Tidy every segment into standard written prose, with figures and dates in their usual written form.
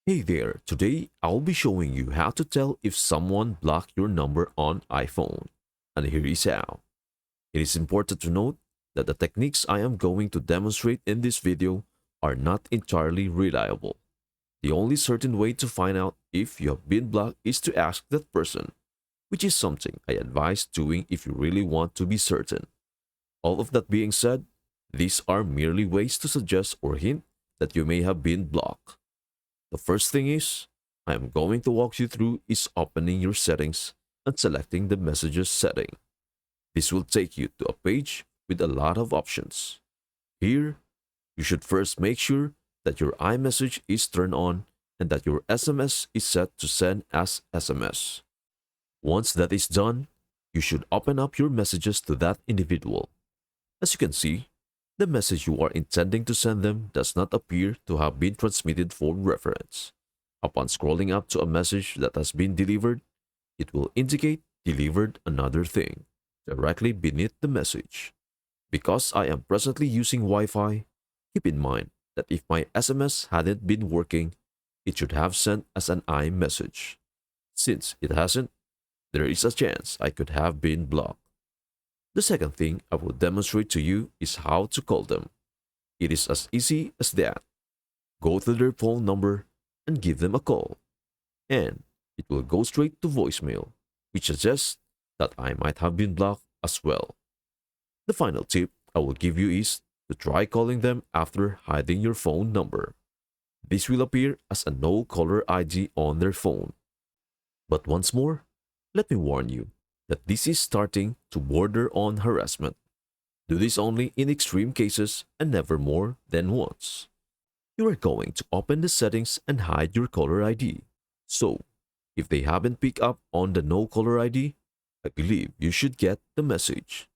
Hey there, today I'll be showing you how to tell if someone blocked your number on iPhone. And here is how. It is important to note that the techniques I am going to demonstrate in this video are not entirely reliable. The only certain way to find out if you have been blocked is to ask that person, which is something I advise doing if you really want to be certain. All of that being said, these are merely ways to suggest or hint that you may have been blocked. The first thing is, I am going to walk you through is opening your settings and selecting the messages setting. This will take you to a page with a lot of options. Here, you should first make sure that your iMessage is turned on and that your SMS is set to send as SMS. Once that is done, you should open up your messages to that individual. As you can see, the message you are intending to send them does not appear to have been transmitted for reference. Upon scrolling up to a message that has been delivered, it will indicate delivered another thing directly beneath the message. Because I am presently using Wi-Fi, keep in mind that if my SMS hadn't been working, it should have sent as an iMessage. Since it hasn't, there is a chance I could have been blocked. The second thing I will demonstrate to you is how to call them. It is as easy as that. Go to their phone number and give them a call. And it will go straight to voicemail, which suggests that I might have been blocked as well. The final tip I will give you is to try calling them after hiding your phone number. This will appear as a no caller ID on their phone. But once more, let me warn you that this is starting to border on harassment. Do this only in extreme cases and never more than once. You are going to open the settings and hide your caller ID. So, if they haven't picked up on the no caller ID, I believe you should get the message.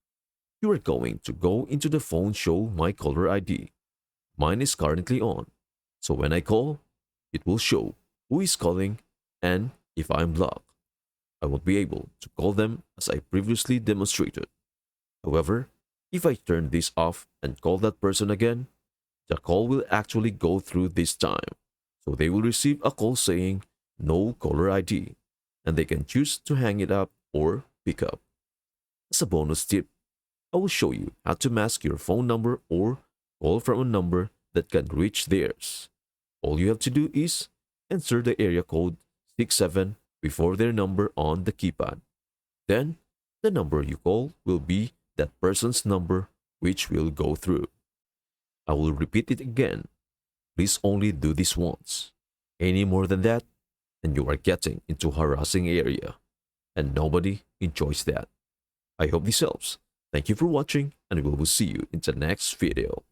You are going to go into the phone show my caller ID. Mine is currently on, so when I call, it will show who is calling and if I'm blocked. I won't be able to call them as I previously demonstrated. However, if I turn this off and call that person again, the call will actually go through this time. So they will receive a call saying no caller ID, and they can choose to hang it up or pick up. As a bonus tip, I will show you how to mask your phone number or call from a number that can reach theirs. All you have to do is enter the area code 67 before their number on the keypad. Then, the number you call will be that person's number, which will go through. I will repeat it again. Please only do this once. Any more than that, and you are getting into harassing area. And nobody enjoys that. I hope this helps. Thank you for watching, and we will see you in the next video.